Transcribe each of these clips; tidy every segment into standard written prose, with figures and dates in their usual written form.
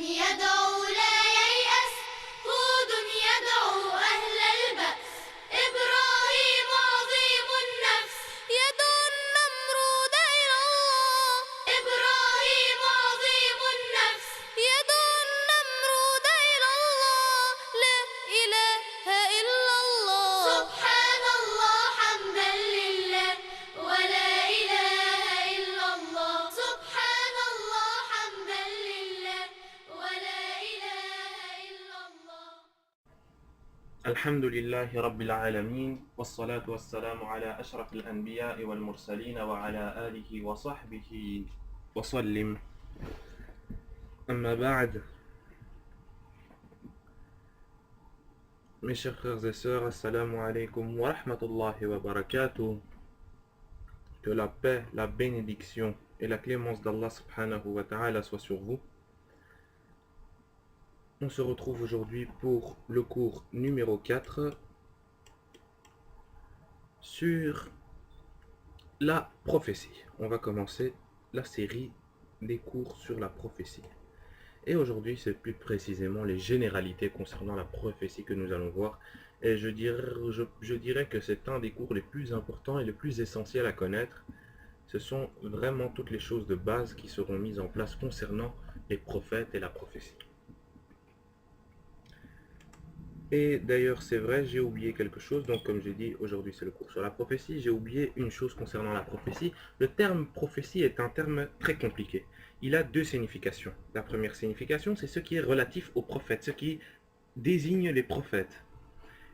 يدعو لا ييأس، هود يدعو أهل البأس، إبراهيم عظيم النفس يدعو النمرود إلى الله، إبراهيم عظيم النفس يدعو النمرود إلى الله، لا إله إلا الله. سبحان الله حمدا لله ولا إله إلا الله، سبحان الله حمدا لله ولا إله إلا الله. الحمد لله رب العالمين والصلاة والسلام على أشرف الأنبياء والمرسلين وعلى آله وصحبه وسلم. أما بعد, mes chers frères et sœurs, assalamu alaikum wa rahmatullahi wa barakatuh. Que la paix, la bénédiction et la clémence d'Allah subhanahu wa ta'ala soient sur vous. On se retrouve aujourd'hui pour le cours numéro 4 sur la prophétie. On va commencer la série des cours sur la prophétie. Et aujourd'hui, c'est plus précisément les généralités concernant la prophétie que nous allons voir. Et je dirais que c'est un des cours les plus importants et les plus essentiels à connaître. Ce sont vraiment toutes les choses de base qui seront mises en place concernant les prophètes et la prophétie. Et d'ailleurs, c'est vrai, j'ai oublié quelque chose. Donc, comme j'ai dit, aujourd'hui, c'est le cours sur la prophétie. J'ai oublié une chose concernant la prophétie. Le terme prophétie est un terme très compliqué. Il a deux significations. La première signification, c'est ce qui est relatif aux prophètes, ce qui désigne les prophètes.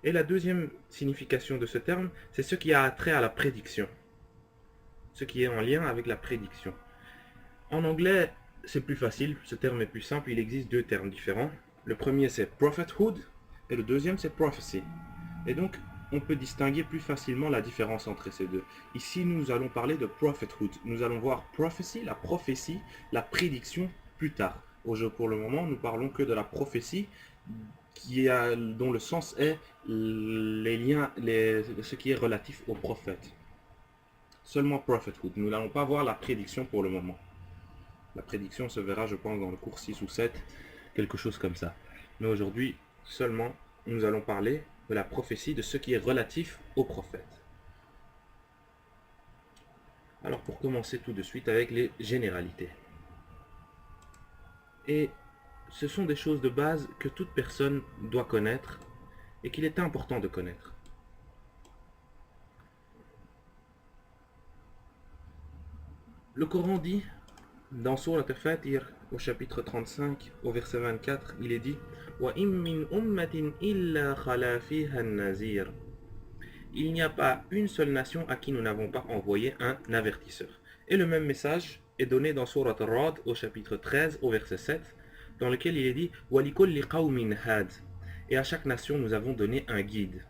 Et la deuxième signification de ce terme, c'est ce qui a trait à la prédiction. Ce qui est en lien avec la prédiction. En anglais, c'est plus facile. Ce terme est plus simple. Il existe deux termes différents. Le premier, c'est prophethood. Et le deuxième, c'est prophecy. Et donc, on peut distinguer plus facilement la différence entre ces deux. Ici, nous allons parler de prophethood. Nous allons voir prophecy, la prophétie, la prédiction plus tard. Pour le moment, nous parlons que de la prophétie, dont le sens est les liens, ce qui est relatif aux prophètes. Seulement prophethood. Nous n'allons pas voir la prédiction pour le moment. La prédiction se verra, je pense, dans le cours 6 ou 7, quelque chose comme ça. Mais aujourd'hui, seulement, nous allons parler de la prophétie, de ce qui est relatif aux prophètes. Alors, pour commencer tout de suite avec les généralités. Et ce sont des choses de base que toute personne doit connaître et qu'il est important de connaître. Le Coran dit, dans Sourate Fatir, au chapitre 35, au verset 24, il est dit وَإِن مِّنْ أُمَّةٍ إِلَّا خَلَا فِيهَا النَّذِيرُ. Il n'y a pas une seule nation à qui nous n'avons pas envoyé un avertisseur. Et le même message est donné dans Sourate Ar-Ra'd, au chapitre 13, au verset 7, dans lequel il est dit وَلِكُلِّ قَوْمٍ هَادٍ. Et à chaque nation, nous avons donné un guide.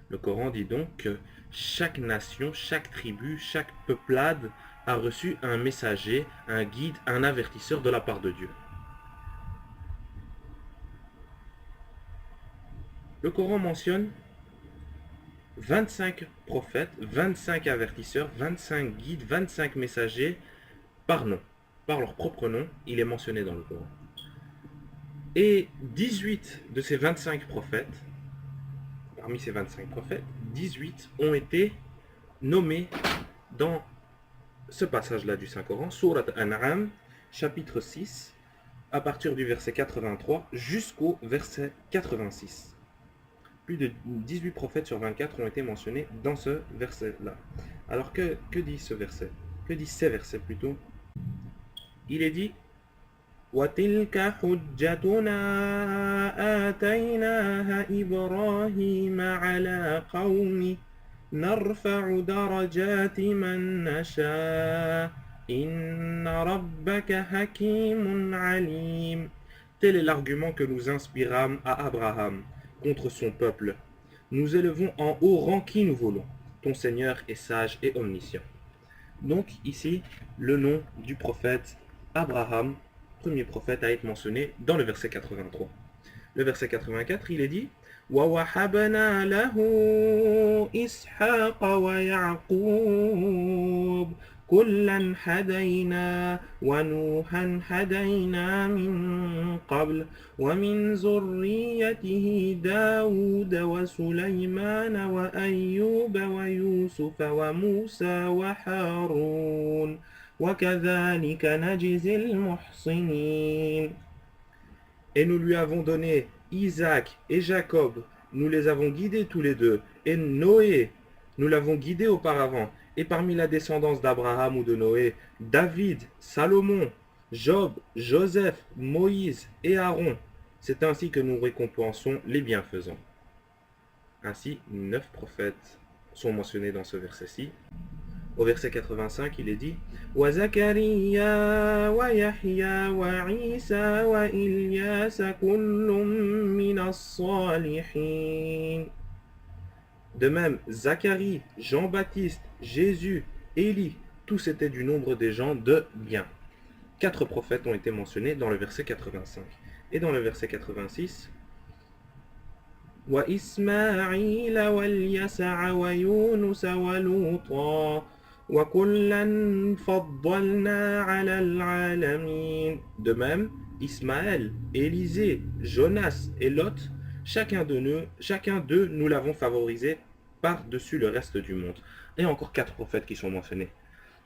Le Coran dit donc que chaque nation, chaque tribu, chaque peuplade a reçu un messager, un guide, un avertisseur de la part de Dieu. Le Coran mentionne 25 prophètes, 25 avertisseurs, 25 guides, 25 messagers par nom, par leur propre nom, il est mentionné dans le Coran. Et 18 de ces 25 prophètes, parmi ces 25 prophètes, 18 ont été nommés dans ce passage-là du Saint-Coran, Sourate An'am, chapitre 6, à partir du verset 83 jusqu'au verset 86. Plus de 18 prophètes sur 24 ont été mentionnés dans ce verset-là. Alors que dit ce verset? Que disent ces versets plutôt? Il est dit وَتِلْكَ حُجَّتُنَا آتَيْنَاهَا إِبْرَاهِيمَ عَلَى قَوْمِهِ نَرْفَعُ دَرَجَاتِ مَن نَّشَاءُ إِنَّ رَبَّكَ حَكِيمٌ عَلِيمٌ. Tel est l'argument que nous inspirâmes à Abraham contre son peuple. Nous élevons en haut rang qui nous voulons. Ton Seigneur est sage et omniscient. Donc ici, le nom du prophète Abraham, premier prophète, a été mentionné dans le verset 83. Le verset 84, il est dit وَوَهَبْنَا لَهُ إِسْحَاقَ وَيَعْقُوبَ كلا هدينا ونوحا هدينا من قبل ومن ذريته داود وسليمان وأيوب ويوسف وموسى وهارون وكذلك نجزي المحسنين. Et nous lui avons donné Isaac et Jacob, nous les avons guidés tous les deux, et Noé, nous l'avons guidé auparavant, et parmi la descendance d'Abraham ou de Noé, David, Salomon, Job, Joseph, Moïse et Aaron. C'est ainsi que nous récompensons les bienfaisants. Ainsi, 9 prophètes sont mentionnés dans ce verset-ci. Au verset 85, il est dit وَزَكَرِيَّا وَيَحْيَا وَعِيسَى وَإِلْيَاسَ كُلٌّ مِّنَ الصَّالِحِينَ. De même, Zacharie, Jean-Baptiste, Jésus, Élie, tous étaient du nombre des gens de bien. 4 prophètes ont été mentionnés dans le verset 85. Et dans le verset 86, وَإِسْمَاعِيلَ وَالْيَسَعَ وَيُونُسَ وَلُوطًا وَكُلًّا فَضَّلْنَا عَلَى الْعَالَمِينَ. De même, Ismaël, Élisée, Jonas et Lot, chacun d'eux, nous l'avons favorisé par-dessus le reste du monde. Et encore 4 prophètes qui sont mentionnés.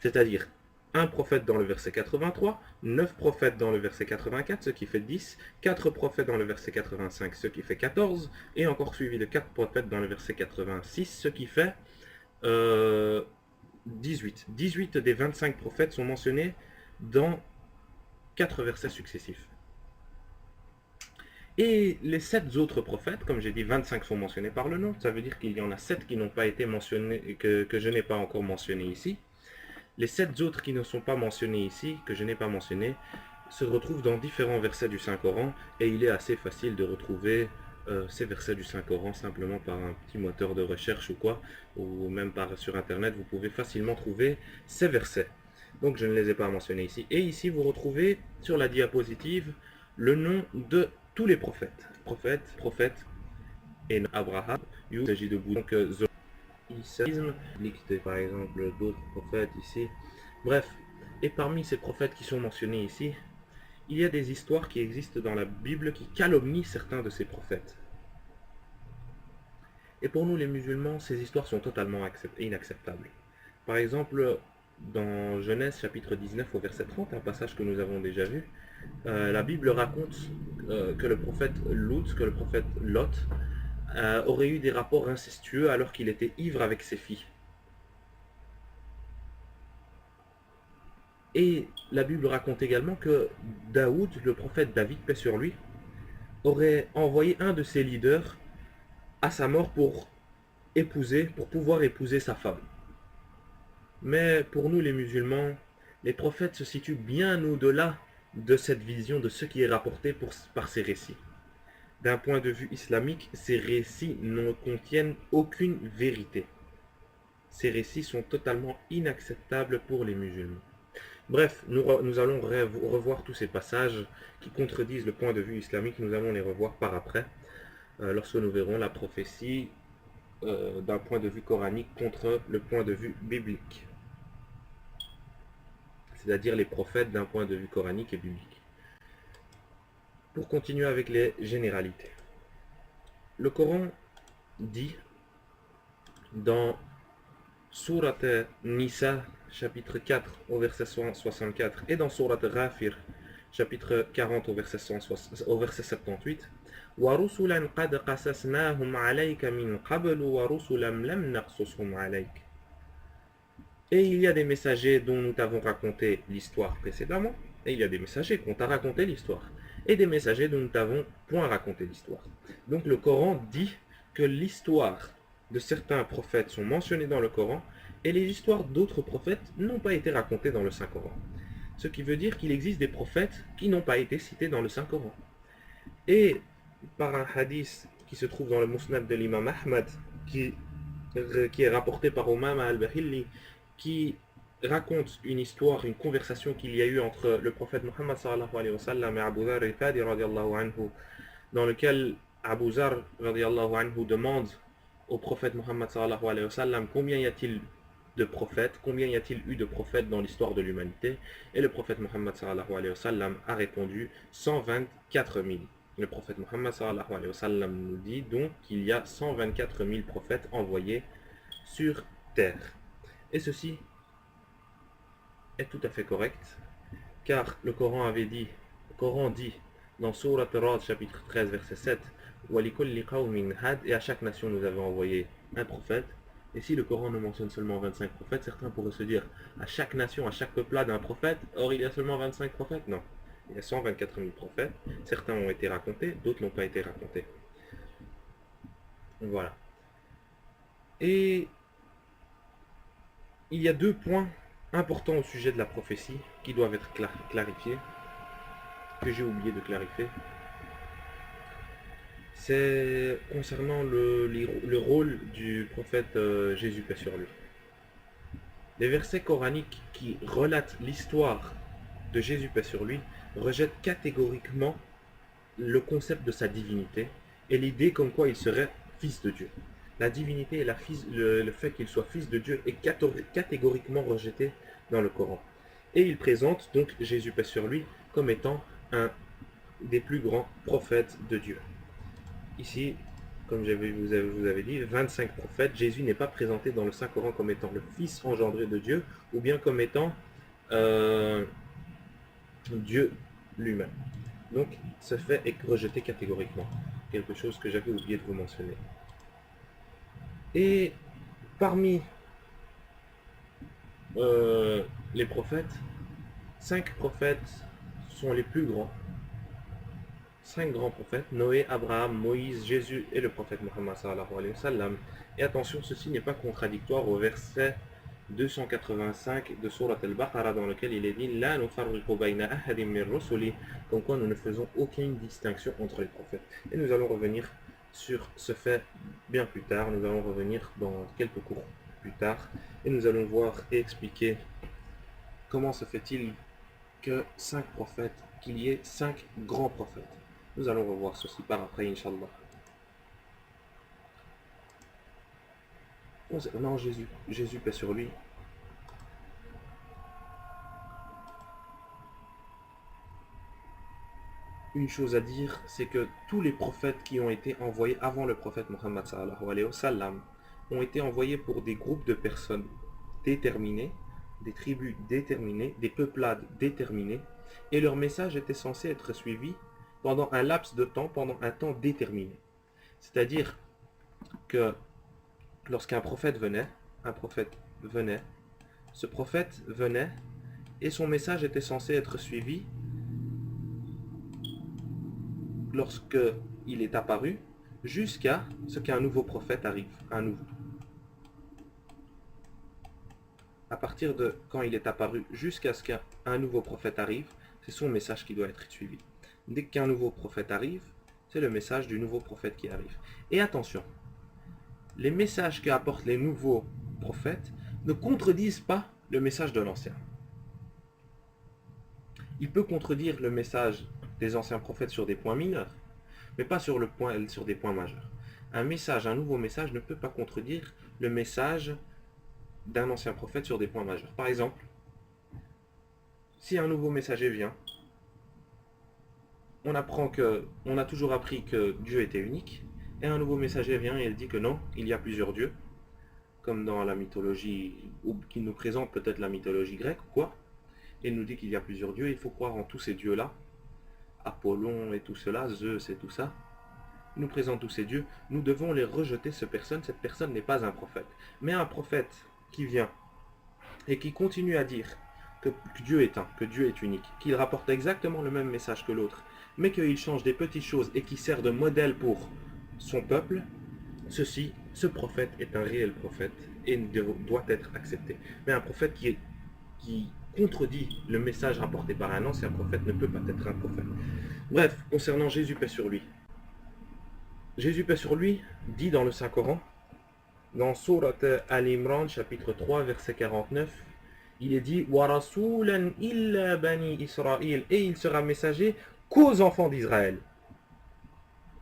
C'est-à-dire un prophète dans le verset 83, 9 prophètes dans le verset 84, ce qui fait 10, 4 prophètes dans le verset 85, ce qui fait 14, et encore suivi de 4 prophètes dans le verset 86, ce qui fait 18. 18 des 25 prophètes sont mentionnés dans 4 versets successifs. Et les 7 autres prophètes, comme j'ai dit, 25 sont mentionnés par le nom, ça veut dire qu'il y en a 7 qui n'ont pas été mentionnés, que je n'ai pas encore mentionné ici. Les 7 autres qui ne sont pas mentionnés ici, que je n'ai pas mentionnés, se retrouvent dans différents versets du Saint-Coran, et il est assez facile de retrouver ces versets du Saint-Coran simplement par un petit moteur de recherche ou quoi, ou même sur internet, vous pouvez facilement trouver ces versets. Donc je ne les ai pas mentionnés ici. Et ici vous retrouvez sur la diapositive le nom de tous les prophètes. Prophètes, et Abraham, il s'agit de donc Isaïsme, par exemple d'autres prophètes ici. Bref, et parmi ces prophètes qui sont mentionnés ici, il y a des histoires qui existent dans la Bible qui calomnient certains de ces prophètes. Et pour nous les musulmans, ces histoires sont totalement inacceptables. Par exemple, dans Genèse chapitre 19 au verset 30, un passage que nous avons déjà vu, la Bible raconte que le prophète Lot aurait eu des rapports incestueux alors qu'il était ivre avec ses filles. Et la Bible raconte également que Daoud, le prophète David, paix sur lui, aurait envoyé un de ses leaders à sa mort pour pouvoir épouser sa femme. Mais pour nous les musulmans, les prophètes se situent bien au-delà de cette vision de ce qui est rapporté par ces récits. D'un point de vue islamique, ces récits ne contiennent aucune vérité. Ces récits sont totalement inacceptables pour les musulmans. Bref, nous allons revoir tous ces passages qui contredisent le point de vue islamique. Nous allons les revoir par après, lorsque nous verrons la prophétie d'un point de vue coranique contre le point de vue biblique. C'est-à-dire les prophètes d'un point de vue coranique et biblique. Pour continuer avec les généralités. Le Coran dit dans Sourate Nisa, chapitre 4 au verset 164, et dans Sourate Ghafir, chapitre 40 au verset 78, وَرُسُلًا قَدْ قَصَصْنَاهُمْ عَلَيْكَ مِنْ قَبْلُ وَرُسُلًا لَمْ نَقْصُصْهُمْ عَلَيْكَ. Et il y a des messagers dont nous t'avons raconté l'histoire précédemment, et il y a des messagers qu'on t'a raconté l'histoire, et des messagers dont nous t'avons point raconté l'histoire. Donc le Coran dit que l'histoire de certains prophètes sont mentionnées dans le Coran, et les histoires d'autres prophètes n'ont pas été racontées dans le Saint-Coran. Ce qui veut dire qu'il existe des prophètes qui n'ont pas été cités dans le Saint-Coran. Et par un hadith qui se trouve dans le Musnad de l'imam Ahmad, qui est rapporté par Umama al-Bahili, qui raconte une histoire, une conversation qu'il y a eu entre le prophète Muhammad sallallahu alayhi wa sallam et Abu Dharr al-Fadi radiallahu anhu, dans lequel Abu Dharr radiallahu anhu demande au prophète Muhammad sallallahu alayhi wa sallam combien y a-t-il de prophètes, combien y a-t-il eu de prophètes dans l'histoire de l'humanité? Et le prophète Mohammed sallallahu alayhi wa sallam a répondu 124 000. Le prophète Mohammed sallallahu alayhi wa sallam nous dit donc qu'il y a 124 000 prophètes envoyés sur terre. Et ceci est tout à fait correct, car le Coran dit dans Sourate Ra'd chapitre 13 verset 7, وَلِكُلِّ قَوْمٍ هَادٍ, et à chaque nation nous avons envoyé un prophète. Et si le Coran ne mentionne seulement 25 prophètes, certains pourraient se dire à chaque nation, à chaque peuplade un prophète, or il y a seulement 25 prophètes. Non, il y a 124 000 prophètes, certains ont été racontés, d'autres n'ont pas été racontés. Voilà. Et il y a deux points importants au sujet de la prophétie qui doivent être clarifiés, que j'ai oublié de clarifier. C'est concernant le rôle du prophète Jésus, paix sur lui. Les versets coraniques qui relatent l'histoire de Jésus, paix sur lui, rejettent catégoriquement le concept de sa divinité et l'idée comme quoi il serait fils de Dieu. La divinité et le fait qu'il soit fils de Dieu est catégoriquement rejeté dans le Coran. Et il présente donc Jésus, paix sur lui, comme étant un des plus grands prophètes de Dieu. Ici, comme je vous avais dit, 25 prophètes. Jésus n'est pas présenté dans le Saint-Coran comme étant le Fils engendré de Dieu, ou bien comme étant Dieu lui-même. Donc, ce fait est rejeté catégoriquement. Quelque chose que j'avais oublié de vous mentionner. Et parmi les prophètes, 5 prophètes sont les plus grands. 5 grands prophètes, Noé, Abraham, Moïse, Jésus et le prophète Mohammed sallallahu alayhi wa sallam. Et attention, ceci n'est pas contradictoire au verset 285 de Sourate Al-Baqarah dans lequel il est dit La nufarriqu bayna ahadin min rusuli, comme quoi nous ne faisons aucune distinction entre les prophètes. Et nous allons revenir sur ce fait bien plus tard, nous allons revenir dans quelques cours plus tard et nous allons voir et expliquer comment se fait-il que 5 prophètes, qu'il y ait 5 grands prophètes. Nous allons revoir ceci par après, Inch'Allah. Concernant Jésus, paix sur lui. Une chose à dire, c'est que tous les prophètes qui ont été envoyés avant le prophète Mohammed sallallahu alayhi wa sallam ont été envoyés pour des groupes de personnes déterminées, des tribus déterminées, des peuplades déterminées, et leur message était censé être suivi pendant un laps de temps, pendant un temps déterminé. C'est-à-dire que lorsqu'un prophète venait, ce prophète venait et son message était censé être suivi lorsque il est apparu, jusqu'à ce qu'un nouveau prophète arrive, un nouveau. À partir de quand il est apparu jusqu'à ce qu'un nouveau prophète arrive, c'est son message qui doit être suivi. Dès qu'un nouveau prophète arrive, c'est le message du nouveau prophète qui arrive. Et attention, les messages qu'apportent les nouveaux prophètes ne contredisent pas le message de l'ancien. Il peut contredire le message des anciens prophètes sur des points mineurs, mais pas sur des points majeurs. Un nouveau message ne peut pas contredire le message d'un ancien prophète sur des points majeurs. Par exemple, si un nouveau messager vient, on a toujours appris que Dieu était unique, et un nouveau messager vient et il dit que non, il y a plusieurs dieux, comme dans la mythologie, ou qui nous présente peut-être la mythologie grecque ou quoi. Il nous dit qu'il y a plusieurs dieux, il faut croire en tous ces dieux-là, Apollon et tout cela, Zeus et tout ça. Il nous présente tous ces dieux, nous devons les rejeter, cette personne n'est pas un prophète. Mais un prophète qui vient et qui continue à dire que Dieu est un, que Dieu est unique, qu'il rapporte exactement le même message que l'autre, mais qu'il change des petites choses et qui sert de modèle pour son peuple, ce prophète est un réel prophète et doit être accepté. Mais un prophète qui contredit le message rapporté par un ancien prophète ne peut pas être un prophète. Bref, concernant Jésus, paix sur lui. Jésus, paix sur lui, dit dans le Saint-Coran, dans Sourate Al-Imran, chapitre 3, verset 49, il est dit « Wa rasulan illa bani Israël » et il sera messager qu'aux enfants d'Israël.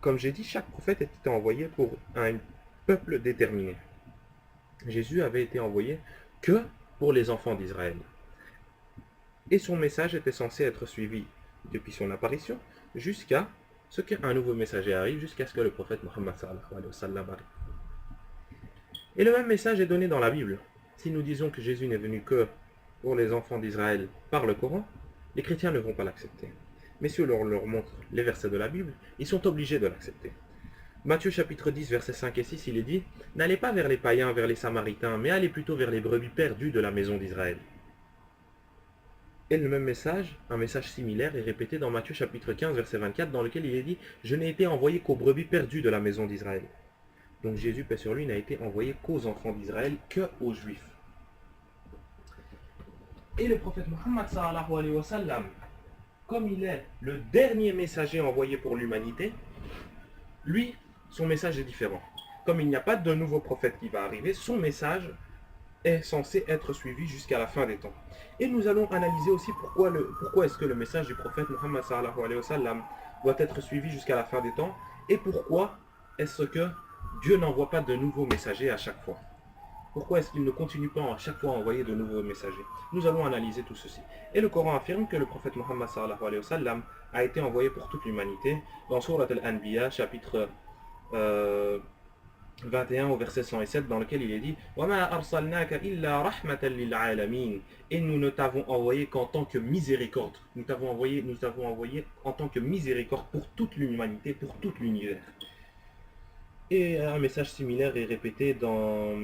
Comme j'ai dit, chaque prophète était envoyé pour un peuple déterminé. Jésus avait été envoyé que pour les enfants d'Israël. Et son message était censé être suivi depuis son apparition jusqu'à ce qu'un nouveau messager arrive, jusqu'à ce que le prophète Mohammed sallallahu alayhi wa sallam arrive. Et le même message est donné dans la Bible. Si nous disons que Jésus n'est venu que pour les enfants d'Israël par le Coran, les chrétiens ne vont pas l'accepter. Mais si on leur montre les versets de la Bible, ils sont obligés de l'accepter. Matthieu chapitre 10, versets 5 et 6, il est dit « N'allez pas vers les païens, vers les samaritains, mais allez plutôt vers les brebis perdues de la maison d'Israël. » Et le même message, un message similaire, est répété dans Matthieu chapitre 15, verset 24, dans lequel il est dit « Je n'ai été envoyé qu'aux brebis perdues de la maison d'Israël. » Donc Jésus, paix sur lui, n'a été envoyé qu'aux enfants d'Israël, qu'aux Juifs. Et le prophète Mohammed sallallahu alayhi wa sallam, comme il est le dernier messager envoyé pour l'humanité, lui, son message est différent. Comme il n'y a pas de nouveau prophète qui va arriver, son message est censé être suivi jusqu'à la fin des temps. Et nous allons analyser aussi pourquoi est-ce que le message du prophète Mohammed sallallahu alayhi wa sallam doit être suivi jusqu'à la fin des temps, et pourquoi est-ce que Dieu n'envoie pas de nouveaux messagers à chaque fois. Pourquoi est-ce qu'il ne continue pas à chaque fois à envoyer de nouveaux messagers? Nous allons analyser tout ceci. Et le Coran affirme que le prophète Mohammed sallallahu alayhi wa sallam a été envoyé pour toute l'humanité dans Surat al-Anbiya, chapitre 21 au verset 107, dans lequel il est dit « وَمَا أَرْسَلْنَاكَ إِلَّا رَحْمَةً لِلْعَالَمِينَ » Et nous ne t'avons envoyé qu'en tant que miséricorde. Nous t'avons envoyé en tant que miséricorde pour toute l'humanité, pour tout l'univers. Et un message similaire est répété dans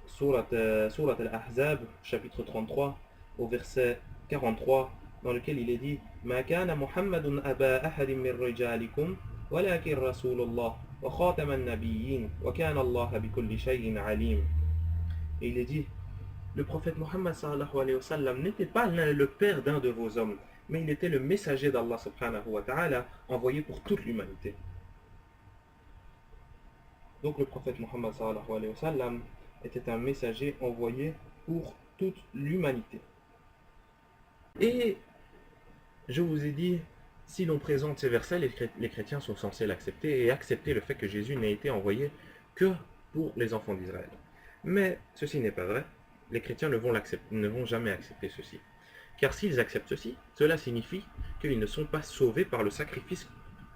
Surat al-Ahzab, chapitre 33, au verset 43, dans lequel il est dit Ma kana Muhammadun aba ahadin min rijalikum, walakin Rasulullah, wa khataman nabiyyin, wa kana Allah bikulli shay'in alim. Et il est dit le prophète Muhammad sallallahu alayhi wa sallam n'était pas le père d'un de vos hommes, mais il était le messager d'Allah subhanahu wa ta'ala, envoyé pour toute l'humanité. Donc le prophète Muhammad sallallahu alayhi wa sallam était un messager envoyé pour toute l'humanité. Et je vous ai dit, si l'on présente ces versets, les chrétiens sont censés l'accepter et accepter le fait que Jésus n'a été envoyé que pour les enfants d'Israël. Mais ceci n'est pas vrai. Les chrétiens ne vont jamais accepter ceci. Car s'ils acceptent ceci, cela signifie qu'ils ne sont pas sauvés par le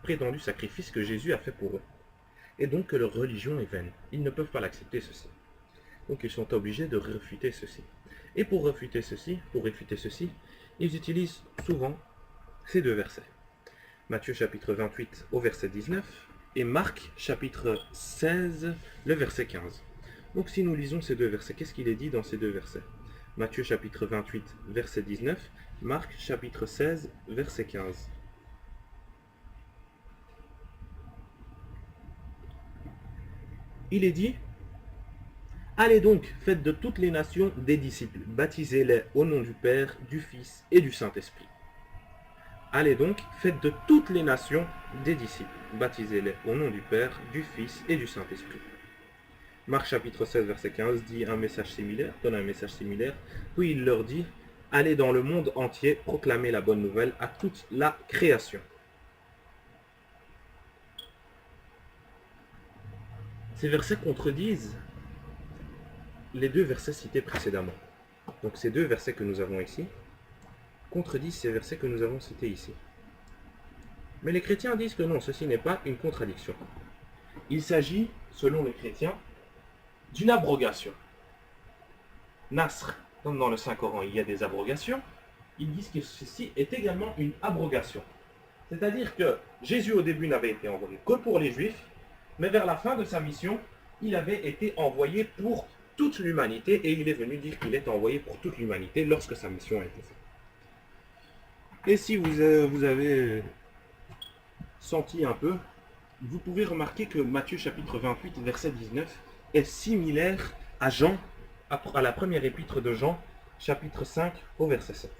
prétendu sacrifice que Jésus a fait pour eux. Et donc que leur religion est vaine. Ils ne peuvent pas l'accepter ceci. Donc ils sont obligés de réfuter ceci. Et pour réfuter ceci, ils utilisent souvent ces deux versets. Matthieu chapitre 28 au verset 19 et Marc chapitre 16, le verset 15. Donc si nous lisons ces deux versets, qu'est-ce qu'il est dit dans ces deux versets? Matthieu chapitre 28, verset 19, Marc chapitre 16, verset 15. Il est dit Allez donc, faites de toutes les nations des disciples, baptisez-les au nom du Père, du Fils et du Saint-Esprit. Allez donc, faites de toutes les nations des disciples, baptisez-les au nom du Père, du Fils et du Saint-Esprit. Marc chapitre 16, verset 15 dit un message similaire, donne un message similaire, puis il leur dit Allez dans le monde entier, proclamer la bonne nouvelle à toute la création. Ces versets contredisent les deux versets cités précédemment. Donc ces deux versets que nous avons ici contredisent ces versets que nous avons cités ici. Mais les chrétiens disent que non, ceci n'est pas une contradiction. Il s'agit, selon les chrétiens, d'une abrogation. Nasr, comme dans le Saint-Coran, il y a des abrogations, ils disent que ceci est également une abrogation. C'est-à-dire que Jésus au début n'avait été envoyé que pour les Juifs, mais vers la fin de sa mission, il avait été envoyé pour toute l'humanité et il est venu dire qu'il est envoyé pour toute l'humanité lorsque sa mission a été faite. Et si vous avez senti un peu, vous pouvez remarquer que Matthieu chapitre 28 verset 19 est similaire à Jean, à la première épître de Jean chapitre 5 au verset 7.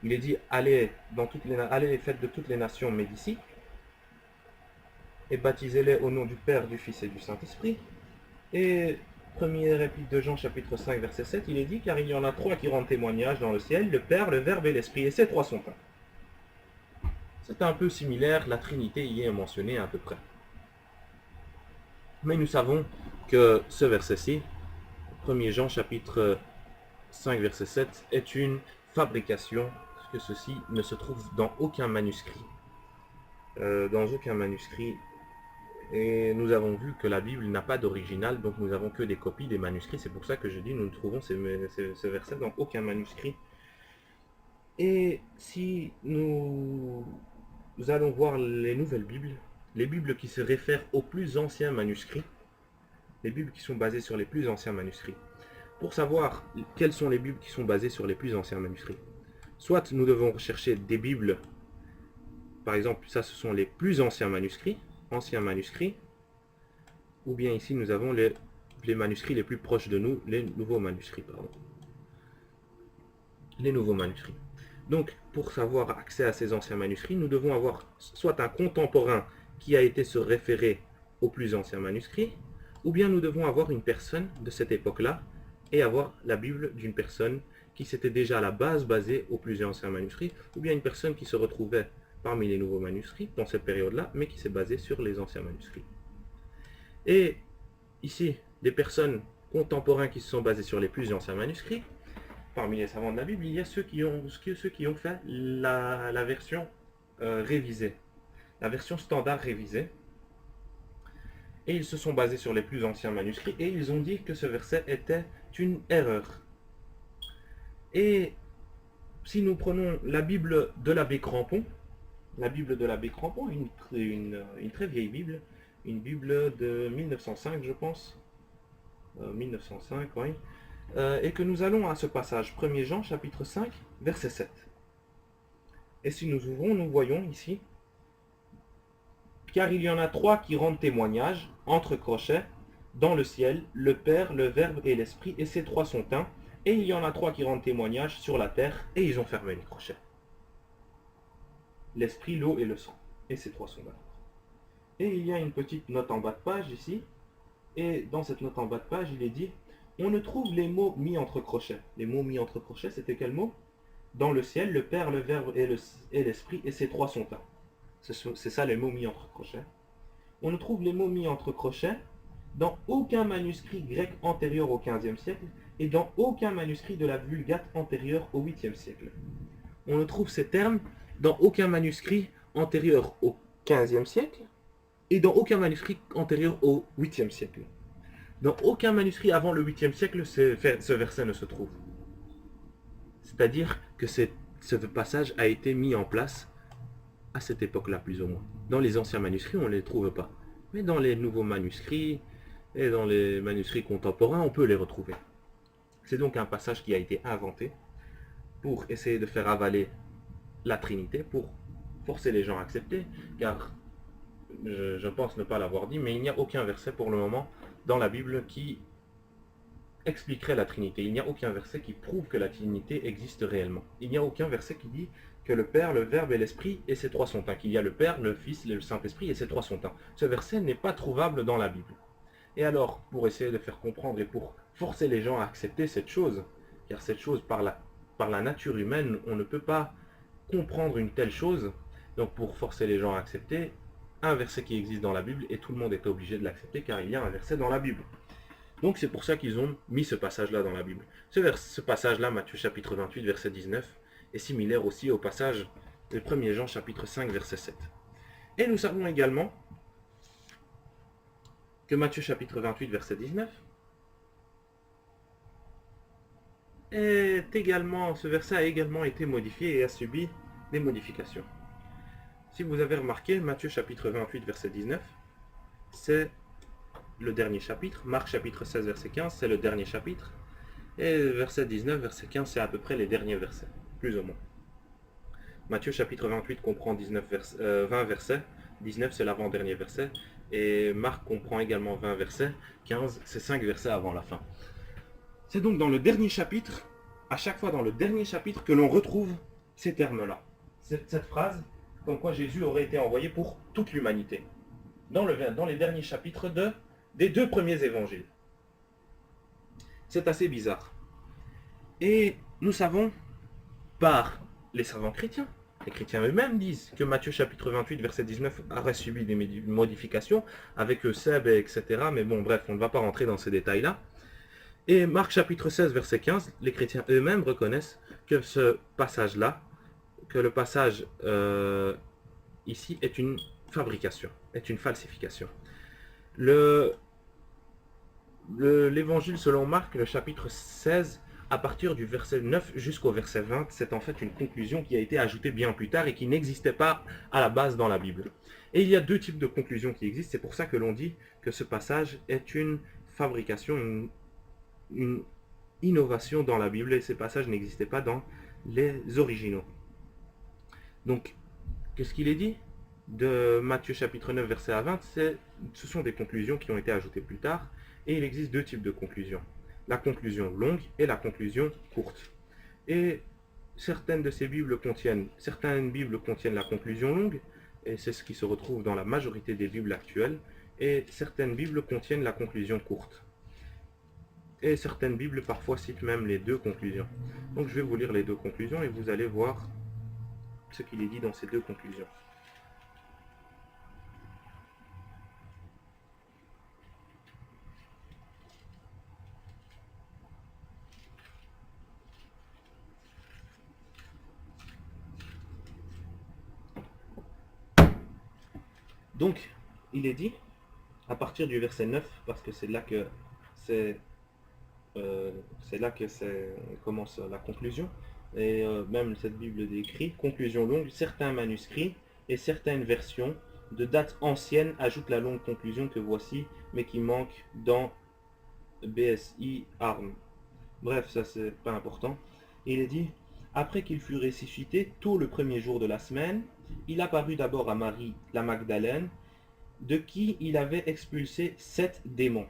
Il est dit allez faites de toutes les nations mes disciples et baptisez-les au nom du Père, du Fils et du Saint-Esprit. Et première épître de Jean chapitre 5 verset 7, il est dit car il y en a trois qui rendent témoignage dans le ciel, le Père, le Verbe et l'Esprit, et ces trois sont un. C'est un peu similaire, la Trinité y est mentionnée à peu près. Mais nous savons que ce verset-ci 1er Jean chapitre 5 verset 7 est une fabrication, que ceci ne se trouve dans aucun manuscrit. Dans aucun manuscrit. Et nous avons vu que la Bible n'a pas d'original, donc nous avons que des copies des manuscrits. C'est pour ça que je dis nous ne trouvons ces versets dans aucun manuscrit. Et si nous allons voir les nouvelles Bibles, les Bibles qui se réfèrent aux plus anciens manuscrits, les Bibles qui sont basées sur les plus anciens manuscrits. Pour savoir quelles sont les Bibles qui sont basées sur les plus anciens manuscrits, soit nous devons rechercher des Bibles, par exemple, ça ce sont les plus anciens manuscrits, ou bien ici nous avons les manuscrits les plus proches de nous, les nouveaux manuscrits, pardon. Les nouveaux manuscrits. Donc, pour savoir accès à ces anciens manuscrits, nous devons avoir soit un contemporain qui a été se référer aux plus anciens manuscrits, ou bien nous devons avoir une personne de cette époque-là et avoir la Bible d'une personne qui s'était déjà à la base basée aux plus anciens manuscrits, ou bien une personne qui se retrouvait parmi les nouveaux manuscrits dans cette période-là, mais qui s'est basée sur les anciens manuscrits. Et ici, des personnes contemporains qui se sont basés sur les plus anciens manuscrits, parmi les savants de la Bible, il y a ceux qui ont fait la version révisée, la version standard révisée, et ils se sont basés sur les plus anciens manuscrits, et ils ont dit que ce verset était une erreur. Et si nous prenons la Bible de l'abbé Crampon, une très vieille Bible, une Bible de 1905 je pense, 1905, oui, et que nous allons à ce passage, 1er Jean chapitre 5 verset 7. Et si nous ouvrons, nous voyons ici, car il y en a trois qui rendent témoignage, entre crochets, dans le ciel, le Père, le Verbe et l'Esprit, et ces trois sont un, et il y en a trois qui rendent témoignage sur la terre, et ils ont fermé les crochets. L'Esprit, l'eau et le sang. Et ces trois sont d'accord. Et il y a une petite note en bas de page ici, et dans cette note en bas de page, il est dit, on ne trouve les mots mis entre crochets. Les mots mis entre crochets, c'était quels mots? Dans le ciel, le Père, le Verbe et l'Esprit, et ces trois sont un. C'est ça les mots mis entre crochets. On ne trouve les mots mis entre crochets dans aucun manuscrit grec antérieur au XVe siècle et dans aucun manuscrit de la Vulgate antérieur au 8e siècle. On ne trouve ces termes dans aucun manuscrit antérieur au XVe siècle et dans aucun manuscrit antérieur au 8e siècle. Dans aucun manuscrit avant le 8e siècle, ce verset ne se trouve. C'est-à-dire que ce passage a été mis en place à cette époque-là, plus ou moins. Dans les anciens manuscrits, on ne les trouve pas. Mais dans les nouveaux manuscrits et dans les manuscrits contemporains, on peut les retrouver. C'est donc un passage qui a été inventé pour essayer de faire avaler la Trinité, pour forcer les gens à accepter, car je pense ne pas l'avoir dit, mais il n'y a aucun verset pour le moment dans la Bible qui expliquerait la Trinité. Il n'y a aucun verset qui prouve que la Trinité existe réellement. Il n'y a aucun verset qui dit que le Père, le Verbe et l'Esprit, et ces trois sont un. Qu'il y a le Père, le Fils et le Saint-Esprit, et ces trois sont un. Ce verset n'est pas trouvable dans la Bible. Et alors, pour essayer de faire comprendre et pour forcer les gens à accepter cette chose, car cette chose, par la nature humaine, on ne peut pas comprendre une telle chose, donc pour forcer les gens à accepter, un verset qui existe dans la Bible, et tout le monde est obligé de l'accepter, car il y a un verset dans la Bible. Donc c'est pour ça qu'ils ont mis ce passage-là dans la Bible. Ce passage-là, Matthieu chapitre 28, verset 19, est similaire aussi au passage de 1er Jean chapitre 5, verset 7. Et nous savons également que Matthieu chapitre 28, verset 19, ce verset a également été modifié et a subi des modifications. Si vous avez remarqué, Matthieu chapitre 28, verset 19, c'est le dernier chapitre. Marc chapitre 16, verset 15, c'est le dernier chapitre. Et verset 19, verset 15, c'est à peu près les derniers versets, plus ou moins. Matthieu chapitre 28 comprend 20 versets, 19 c'est l'avant-dernier verset, et Marc comprend également 20 versets, 15 c'est 5 versets avant la fin. C'est donc dans le dernier chapitre, à chaque fois dans le dernier chapitre, que l'on retrouve ces termes-là. Cette phrase, comme quoi Jésus aurait été envoyé pour toute l'humanité. Dans les derniers chapitres des deux premiers évangiles. C'est assez bizarre. Et nous savons, par les savants chrétiens, les chrétiens eux-mêmes disent que Matthieu chapitre 28, verset 19 aurait subi des modifications avec Eusèbe, etc. Mais bon, bref, on ne va pas rentrer dans ces détails-là. Et Marc chapitre 16, verset 15, les chrétiens eux-mêmes reconnaissent que ce passage-là, que le passage ici est une fabrication, est une falsification. L'évangile selon Marc, le chapitre 16, à partir du verset 9 jusqu'au verset 20, c'est en fait une conclusion qui a été ajoutée bien plus tard et qui n'existait pas à la base dans la Bible. Et il y a deux types de conclusions qui existent, c'est pour ça que l'on dit que ce passage est une fabrication, une innovation dans la Bible, et ces passages n'existaient pas dans les originaux. Donc, qu'est-ce qu'il est dit de Matthieu chapitre 9 verset à 20? Ce sont des conclusions qui ont été ajoutées plus tard, et il existe deux types de conclusions. La conclusion longue et la conclusion courte. Et certaines Bibles contiennent la conclusion longue, et c'est ce qui se retrouve dans la majorité des Bibles actuelles, et certaines Bibles contiennent la conclusion courte. Et certaines Bibles parfois citent même les deux conclusions. Donc je vais vous lire les deux conclusions et vous allez voir ce qu'il est dit dans ces deux conclusions. Donc, il est dit, à partir du verset 9, parce que c'est là que commence la conclusion, et même cette Bible décrit, conclusion longue, certains manuscrits et certaines versions de dates anciennes ajoutent la longue conclusion que voici, mais qui manque dans BSI ARM. Bref, ça c'est pas important. Il est dit, après qu'il fut ressuscité, tôt le premier jour de la semaine, il apparut d'abord à Marie la Magdalène, de qui il avait expulsé 7 démons.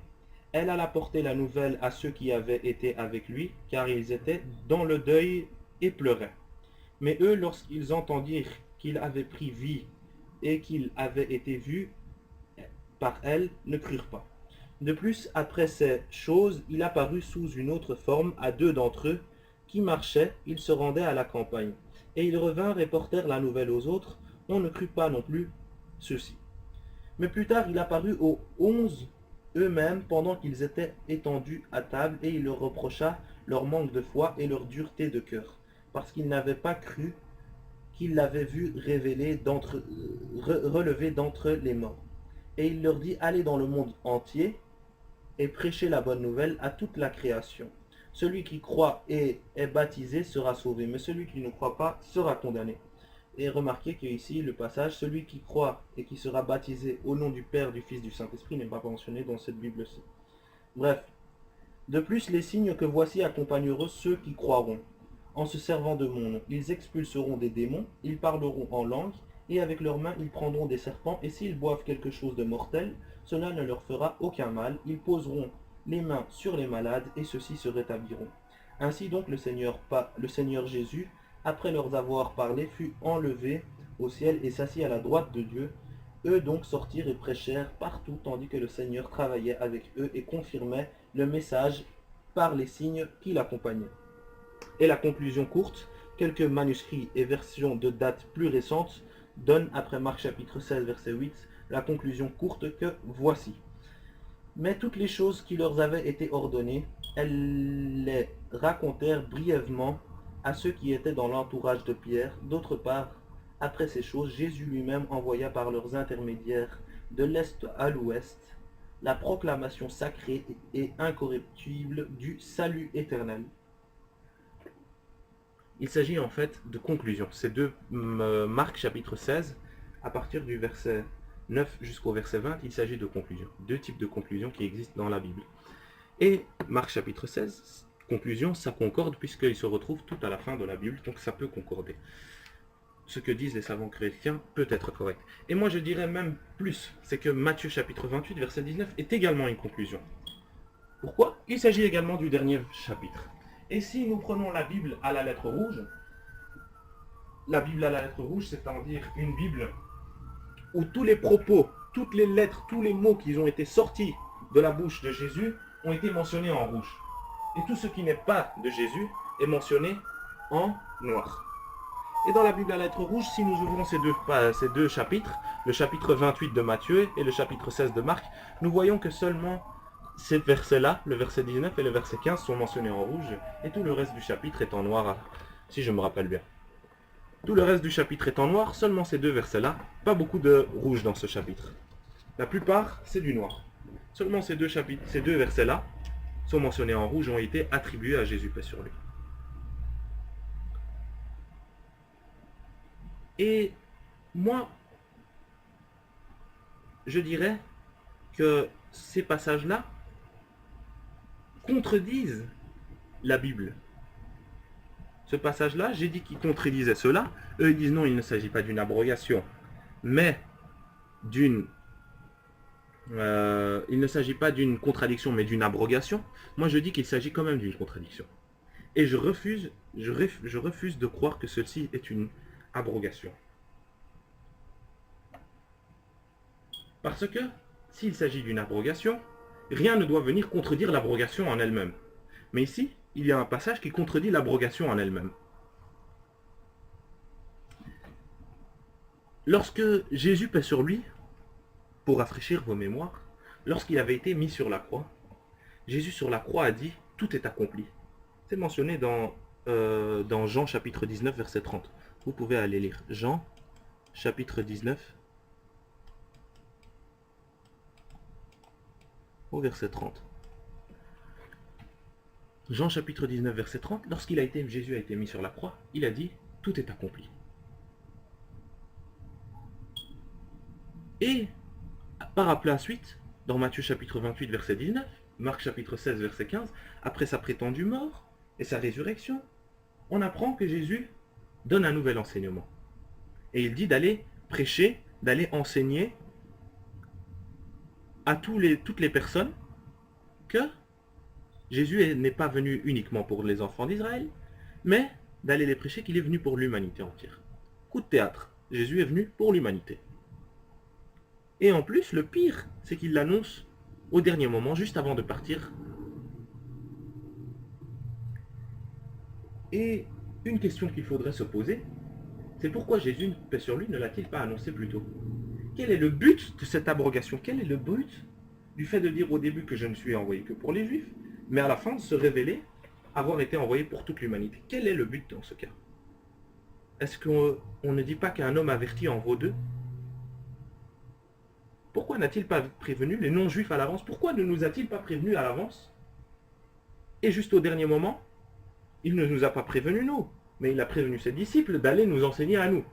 Elle alla porter la nouvelle à ceux qui avaient été avec lui, car ils étaient dans le deuil et pleuraient. Mais eux, lorsqu'ils entendirent qu'il avait pris vie et qu'il avait été vu par elle, ne crurent pas. De plus, après ces choses, il apparut sous une autre forme à 2 d'entre eux, qui marchaient, ils se rendaient à la campagne. Et ils revinrent et portèrent la nouvelle aux autres, on ne crut pas non plus ceux-ci. Mais plus tard, il apparut aux 11 eux-mêmes pendant qu'ils étaient étendus à table, et il leur reprocha leur manque de foi et leur dureté de cœur, parce qu'ils n'avaient pas cru qu'il l'avait vu relevé d'entre les morts. Et il leur dit, allez dans le monde entier et prêchez la bonne nouvelle à toute la création. Celui qui croit et est baptisé sera sauvé, mais celui qui ne croit pas sera condamné. Et remarquez qu'ici, le passage, celui qui croit et qui sera baptisé au nom du Père, du Fils, du Saint-Esprit n'est pas mentionné dans cette Bible-ci. Bref. De plus, les signes que voici accompagneront ceux qui croiront. En se servant de mon nom, ils expulseront des démons, ils parleront en langue, et avec leurs mains ils prendront des serpents, et s'ils boivent quelque chose de mortel, cela ne leur fera aucun mal. Ils poseront les mains sur les malades, et ceux-ci se rétabliront. Ainsi donc le Seigneur Jésus, après leur avoir parlé, fut enlevé au ciel et s'assit à la droite de Dieu. Eux donc sortirent et prêchèrent partout, tandis que le Seigneur travaillait avec eux et confirmait le message par les signes qui l'accompagnaient. Et la conclusion courte, quelques manuscrits et versions de dates plus récentes donnent, après Marc chapitre 16, verset 8, la conclusion courte que voici. Mais toutes les choses qui leur avaient été ordonnées, elles les racontèrent brièvement à ceux qui étaient dans l'entourage de Pierre. D'autre part, après ces choses, Jésus lui-même envoya par leurs intermédiaires de l'est à l'ouest la proclamation sacrée et incorruptible du salut éternel. Il s'agit en fait de conclusions. C'est de Marc chapitre 16, à partir du verset 9 jusqu'au verset 20, il s'agit de conclusions. Deux types de conclusions qui existent dans la Bible. Et Marc chapitre 16, conclusion, ça concorde puisqu'il se retrouve tout à la fin de la Bible, donc ça peut concorder. Ce que disent les savants chrétiens peut être correct. Et moi je dirais même plus, c'est que Matthieu chapitre 28, verset 19 est également une conclusion. Pourquoi? Il s'agit également du dernier chapitre. Et si nous prenons la Bible à la lettre rouge, c'est-à-dire une Bible où tous les propos, toutes les lettres, tous les mots qui ont été sortis de la bouche de Jésus ont été mentionnés en rouge. Et tout ce qui n'est pas de Jésus est mentionné en noir. Et dans la Bible à la lettre rouge, si nous ouvrons ces deux chapitres, le chapitre 28 de Matthieu et le chapitre 16 de Marc, nous voyons que seulement ces versets-là, le verset 19 et le verset 15 sont mentionnés en rouge, et tout le reste du chapitre est en noir, si je me rappelle bien. Tout le reste du chapitre est en noir, seulement ces deux versets-là, pas beaucoup de rouge dans ce chapitre. La plupart, c'est du noir. Seulement ces deux versets-là sont mentionnés en rouge, ont été attribués à Jésus, paix sur lui. Et moi, je dirais que ces passages-là contredisent la Bible. Ce passage-là, j'ai dit qu'ils contredisaient cela. Eux, ils disent non, il ne s'agit pas d'une abrogation, mais il ne s'agit pas d'une contradiction, mais d'une abrogation. Moi, je dis qu'il s'agit quand même d'une contradiction. Et je refuse de croire que ceci est une abrogation. Parce que, s'il s'agit d'une abrogation, rien ne doit venir contredire l'abrogation en elle-même. Mais ici, il y a un passage qui contredit l'abrogation en elle-même. Lorsque Jésus, paix sur lui, pour rafraîchir vos mémoires, lorsqu'il avait été mis sur la croix, Jésus sur la croix a dit « Tout est accompli ». C'est mentionné dans Jean chapitre 19, verset 30. Vous pouvez aller lire Jean chapitre 19, au verset 30. Jean chapitre 19, verset 30, Jésus a été mis sur la croix, il a dit « Tout est accompli ». Et, par la suite, dans Matthieu chapitre 28, verset 19, Marc chapitre 16, verset 15, après sa prétendue mort et sa résurrection, on apprend que Jésus donne un nouvel enseignement. Et il dit d'aller prêcher, d'aller enseigner à toutes les personnes que Jésus n'est pas venu uniquement pour les enfants d'Israël, mais d'aller les prêcher qu'il est venu pour l'humanité entière. Coup de théâtre, Jésus est venu pour l'humanité. Et en plus, le pire, c'est qu'il l'annonce au dernier moment, juste avant de partir. Et une question qu'il faudrait se poser, c'est pourquoi Jésus, paix sur lui, ne l'a-t-il pas annoncé plus tôt? Quel est le but de cette abrogation? Quel est le but du fait de dire au début que je ne suis envoyé que pour les Juifs, mais à la fin de se révéler avoir été envoyé pour toute l'humanité? Quel est le but dans ce cas? Est-ce qu'on ne dit pas qu'un homme averti en vaut deux? Pourquoi n'a-t-il pas prévenu les non-juifs à l'avance? Pourquoi ne nous a-t-il pas prévenus à l'avance? Et juste au dernier moment, il ne nous a pas prévenus nous, mais il a prévenu ses disciples d'aller nous enseigner à nous.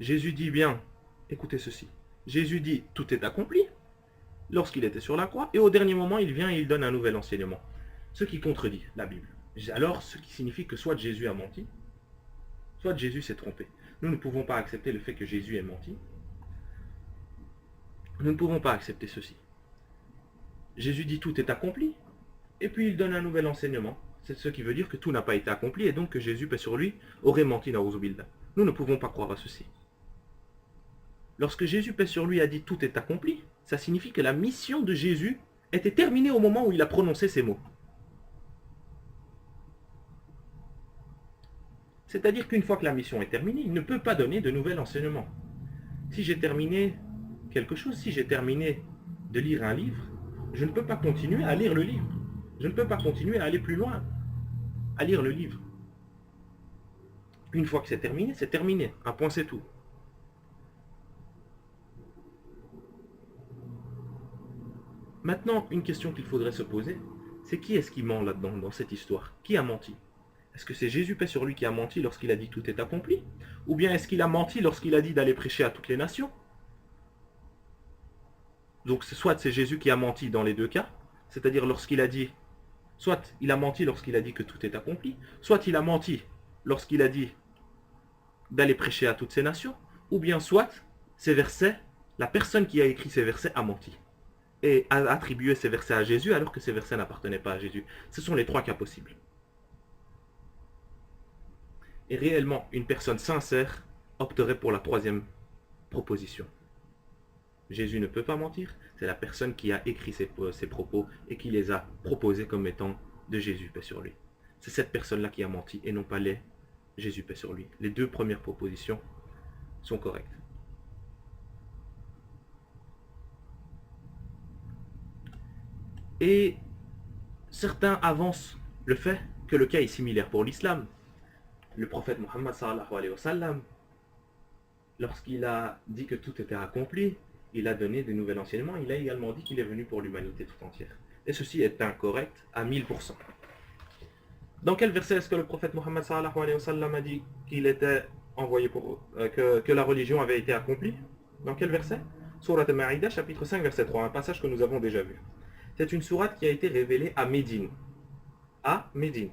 Jésus dit bien, écoutez ceci, Jésus dit tout est accompli lorsqu'il était sur la croix, et au dernier moment il vient et il donne un nouvel enseignement, ce qui contredit la Bible. Alors ce qui signifie que soit Jésus a menti, soit Jésus s'est trompé. Nous ne pouvons pas accepter le fait que Jésus ait menti. Nous ne pouvons pas accepter ceci. Jésus dit tout est accompli, et puis il donne un nouvel enseignement. C'est ce qui veut dire que tout n'a pas été accompli, et donc que Jésus, paix sur lui, aurait menti dans Ouzubilda. Nous ne pouvons pas croire à ceci. Lorsque Jésus, paix sur lui, a dit tout est accompli, ça signifie que la mission de Jésus était terminée au moment où il a prononcé ces mots. C'est-à-dire qu'une fois que la mission est terminée, il ne peut pas donner de nouvel enseignement. Si j'ai terminé quelque chose, si j'ai terminé de lire un livre, je ne peux pas continuer à lire le livre. Je ne peux pas continuer à aller plus loin, à lire le livre. Une fois que c'est terminé. Un point, c'est tout. Maintenant, une question qu'il faudrait se poser, c'est qui est-ce qui ment là-dedans, dans cette histoire? Qui a menti? Est-ce que c'est Jésus, paix sur lui, qui a menti lorsqu'il a dit tout est accompli? Ou bien est-ce qu'il a menti lorsqu'il a dit d'aller prêcher à toutes les nations? Donc soit c'est Jésus qui a menti dans les deux cas, c'est-à-dire lorsqu'il a dit, soit il a menti lorsqu'il a dit que tout est accompli, soit il a menti lorsqu'il a dit d'aller prêcher à toutes ces nations, ou bien soit ces versets, la personne qui a écrit ces versets a menti et a attribué ces versets à Jésus alors que ces versets n'appartenaient pas à Jésus. Ce sont les trois cas possibles. Et réellement, une personne sincère opterait pour la troisième proposition. Jésus ne peut pas mentir, c'est la personne qui a écrit ces propos et qui les a proposés comme étant de Jésus, paix sur lui. C'est cette personne-là qui a menti et non pas les Jésus, paix sur lui. Les deux premières propositions sont correctes. Et certains avancent le fait que le cas est similaire pour l'islam. Le prophète Mohammed sallallahu alayhi wa sallam, lorsqu'il a dit que tout était accompli, il a donné de nouveaux enseignements, il a également dit qu'il est venu pour l'humanité tout entière. Et ceci est incorrect à 1000%. Dans quel verset est-ce que le prophète Mohammed sallallahu alayhi wa sallam a dit qu'il était envoyé pour que la religion avait été accomplie? Dans quel verset? Sourate Al-Ma'ida, chapitre 5, verset 3, un passage que nous avons déjà vu. C'est une sourate qui a été révélée à Médine. À Médine.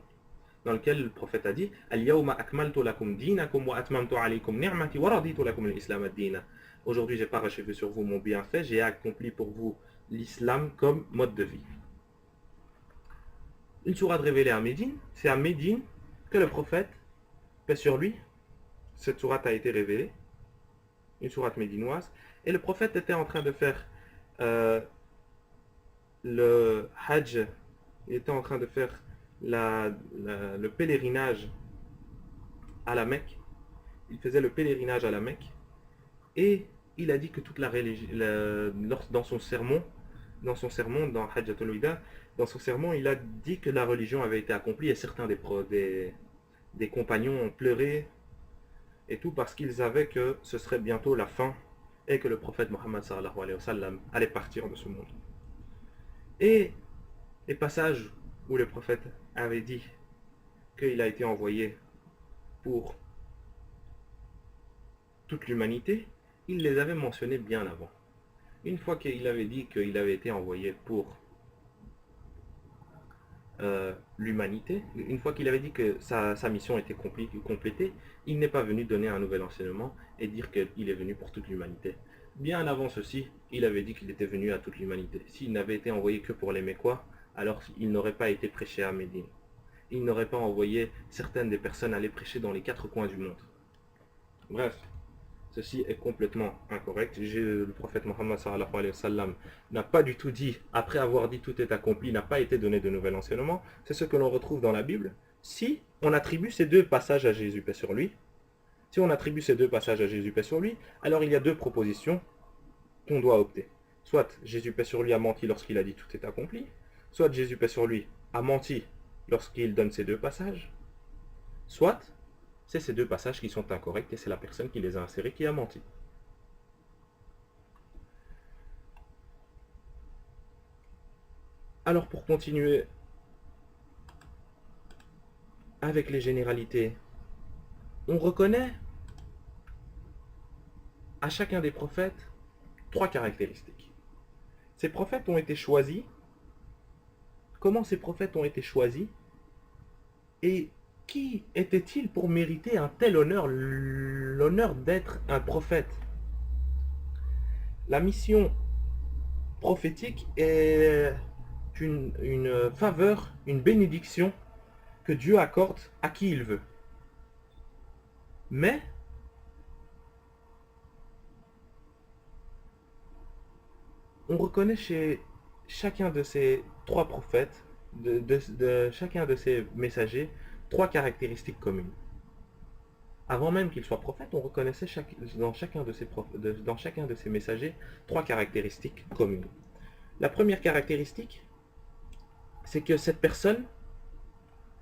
Dans lequel le prophète a dit Al-yawma akmaltu lakum dinakum wa atmamtu alaykum ni'mati wa raditu lakum al-islam ad-dina. Aujourd'hui, j'ai parachevé sur vous mon bienfait, j'ai accompli pour vous l'islam comme mode de vie. Une sourate révélée à Médine, c'est à Médine que le prophète, paix sur lui, cette sourate a été révélée, une sourate médinoise, et le prophète était en train de faire le hajj, il était en train de faire le pèlerinage à la Mecque. Il faisait le pèlerinage à la Mecque, et il a dit que toute la religion, dans son sermon, dans Hajjatul Wida, dans son sermon, il a dit que la religion avait été accomplie, et certains des compagnons ont pleuré et tout parce qu'ils savaient que ce serait bientôt la fin et que le prophète Mohammed sallallahu alayhi wa sallam allait partir de ce monde. Et les passages où le prophète avait dit qu'il a été envoyé pour toute l'humanité, il les avait mentionnés bien avant. Une fois qu'il avait dit qu'il avait été envoyé pour l'humanité, une fois qu'il avait dit que sa mission était complétée, il n'est pas venu donner un nouvel enseignement et dire qu'il est venu pour toute l'humanité. Bien avant ceci, il avait dit qu'il était venu à toute l'humanité. S'il n'avait été envoyé que pour les Mécois, alors il n'aurait pas été prêché à Médine. Il n'aurait pas envoyé certaines des personnes aller prêcher dans les 4 coins du monde. Bref, ceci est complètement incorrect. Le prophète Mohammed sallallahu alayhi wa sallam n'a pas du tout dit, après avoir dit tout est accompli, n'a pas été donné de nouvel enseignement. C'est ce que l'on retrouve dans la Bible. Si on attribue ces deux passages à Jésus, paix sur lui, alors il y a deux propositions qu'on doit opter. Soit Jésus, paix sur lui, a menti lorsqu'il a dit tout est accompli, soit Jésus, paix sur lui, a menti lorsqu'il donne ces deux passages, soit c'est ces deux passages qui sont incorrects et c'est la personne qui les a insérés qui a menti. Alors pour continuer avec les généralités, on reconnaît à chacun des prophètes 3 caractéristiques. Ces prophètes ont été choisis. Comment ces prophètes ont été choisis? Et qui était-il pour mériter un tel honneur, l'honneur d'être un prophète? La mission prophétique est une faveur, une bénédiction que Dieu accorde à qui il veut. Mais on reconnaît chez chacun de ces 3 prophètes, de chacun de ces messagers, 3 caractéristiques communes. Avant même qu'ils soient prophètes, on reconnaissait dans chacun de ces messagers 3 caractéristiques communes. La première caractéristique, c'est que cette personne